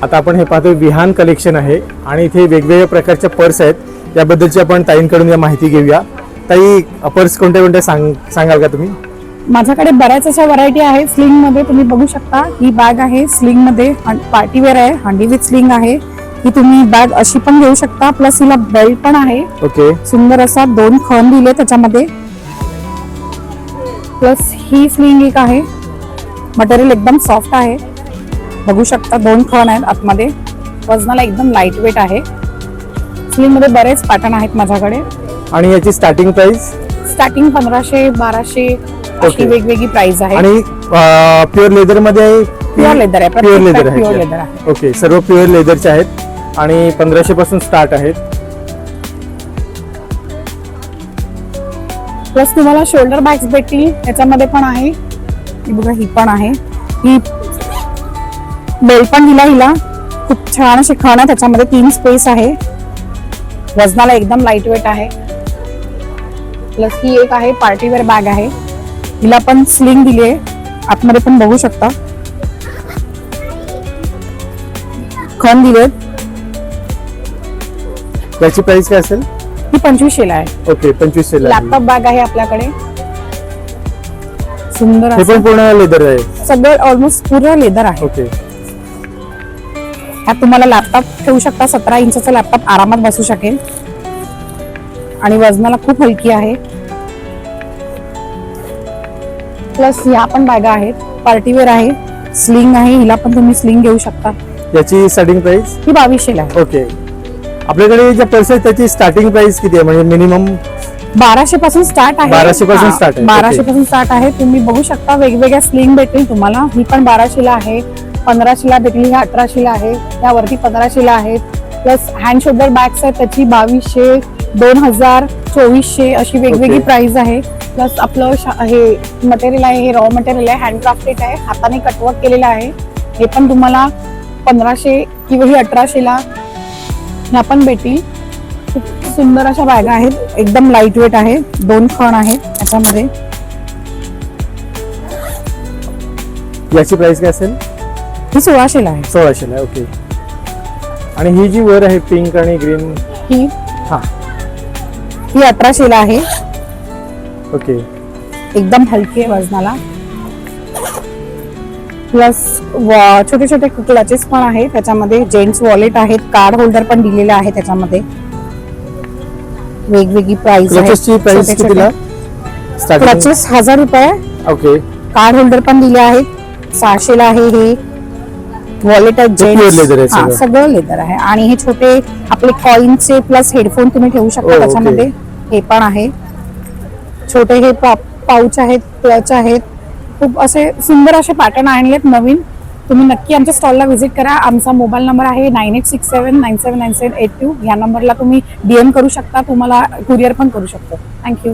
आता आपण हे पाहतोय विहान कलेक्शन आहे आणि इथे वेगवेगळ्या प्रकारच्या पर्स आहेत। याबद्दलची आपण ताईंकडून या माहिती घेऊया। ताई, पर्स कोणत्या कोणत्या सांगाल का तुम्ही? माझ्याकडे बऱ्याच अशा व्हरायटी आहे स्लिंग मध्ये, तुम्ही बघू शकता। ही बॅग आहे स्लिंग मध्ये, पार्टी वेअर आहे, हँडी विथ स्लिंग आहे। ही तुम्ही बॅग अशी पण घेऊ शकता, प्लस हिला बेल्ट पण आहे। ओके, सुंदर असा 2 खण दिले त्याच्यामध्ये, प्लस ही स्लिंग एक आहे। मटेरियल एकदम सॉफ्ट आहे, बघू शकता 2 खण आहेत आतमध्ये। वजनाला एकदम लाईट वेट आहे। स्लिंग मध्ये बरेच पॅटर्न आहेत माझ्याकडे। आणि याची स्टार्टिंग प्राइस? स्टार्टिंग 1500 1200 अशी वेगवेगळी प्राइस आहे। आणि प्युअर लेदर मध्ये आहे? प्युअर लेदर आहे, प्युअर लेदर आहे, प्युअर लेदर आहे। ओके, सर्व प्युअर लेदरचे आहेत आणि 1500 पासून स्टार्ट आहेत। प्लस तुम्हाला शोल्डर बॅग्स भेटतील त्याच्यामध्ये पण आहे। ही बघा, ही पण आहे। ही बेल्ट पण हिला खूप छान अशी खण आहे, त्याच्यामध्ये 3 स्पेस आहे। वजनाला एकदम लाईट वेट आहे। प्लस ही एक आहे पार्टी वेअर बॅग आहे, हिला पण स्लिंग दिली आहे, आतमध्ये पण बघू शकता खण दिले। याची प्राइस काय असेल? ही 2500 ला आहे। ओके, 2500 ला। लॅपटॉप बॅग आहे आपल्याकडे, सुंदर हे पण पूर्ण लेदर आहे? सगळं ऑलमोस्ट पूर्ण लेदर आहे। ओके, ह्यात तुम्हाला लॅपटॉप ठेवू शकता, 17 इंचचा लॅपटॉप आरामात बसू शकेल आणि वजनाला खूप हलकी आहे। प्लस ह्या पण बॅगा आहेत, पार्टीवेअर आहे, स्लिंग आहे, हिला पण तुम्ही स्लिंग घेऊ शकता। याची स्टार्टिंग प्राइस? ही 2200 ला आहे। ओके, आपल्याकडे ज्या पर्स आहेत त्याची स्टार्टिंग प्राइस किती आहे? म्हणजे मिनिमम 1200 पासून स्टार्ट आहे। 1200 पासून स्टार्ट आहे? 1200 पासून स्टार्ट आहे। तुम्ही बघू शकता वेगवेगळ्या स्लिंग भेटतील तुम्हाला। ही पण 1200 ला आहे, 1500 ला भेटली, ही 1800 ला आहे, यावरती 1500 ला आहे। प्लस हँड शोल्डर बॅग्स आहेत, त्याची 2200, 2000, 2400 अशी वेगवेगळी प्राइस आहे। प्लस आपलं हे मटेरियल आहे, हे रॉ मटेरियल आहे, हँडक्राफ्टेड आहे, हाताने कटवर्क केलेलं आहे। हे पण तुम्हाला 1500 किंवा ही 1800 ला ह्या पण भेटतील। खूप सुंदर अशा बॅगा आहेत, एकदम लाईट वेट आहे, 2 खण आहेत त्याच्यामध्ये। याची प्राइस काय असेल? ही 1600 ला आहे। 1600 ला, ओके। आणि ही जी वर आहे पिंक आणि ग्रीन, ही हा, ही 1800 ला आहे। ओके, एकदम हलकी आहे वजनाला। प्लस छोटे छोटे क्लचेस पण आहे त्याच्यामध्ये, जेंट्स वॉलेट आहेत, कार्ड होल्डर पण दिलेले आहे त्याच्यामध्ये। वेगवेगळी प्राइस आहे। क्लचेसची प्राइस कितीला स्टार्टिंग? क्लचेस 1000 रुपये। ओके, कार्ड होल्डर पण दिले आहेत, 600 ला आहे। हे वॉलेट आहे, जेंट्स लेदर आहे, सगळं लेदर आहे। आणि हे छोटे आपले कॉइनचे प्लस हेडफोन तुम्ही ठेवू शकता त्याच्यामध्ये, हे पण आहे। छोटे हे पाऊच आहेत, क्लच आहेत, खूप असे सुंदर असे पॅटर्न आणलेत नवीन। तुम्ही नक्की आमच्या स्टॉलला व्हिजिट करा। आमचा मोबाईल नंबर आहे 9867979782। या नंबरला तुम्ही DM करू शकता, तुम्हाला कुरिअर पण करू शकतो। थँक्यू।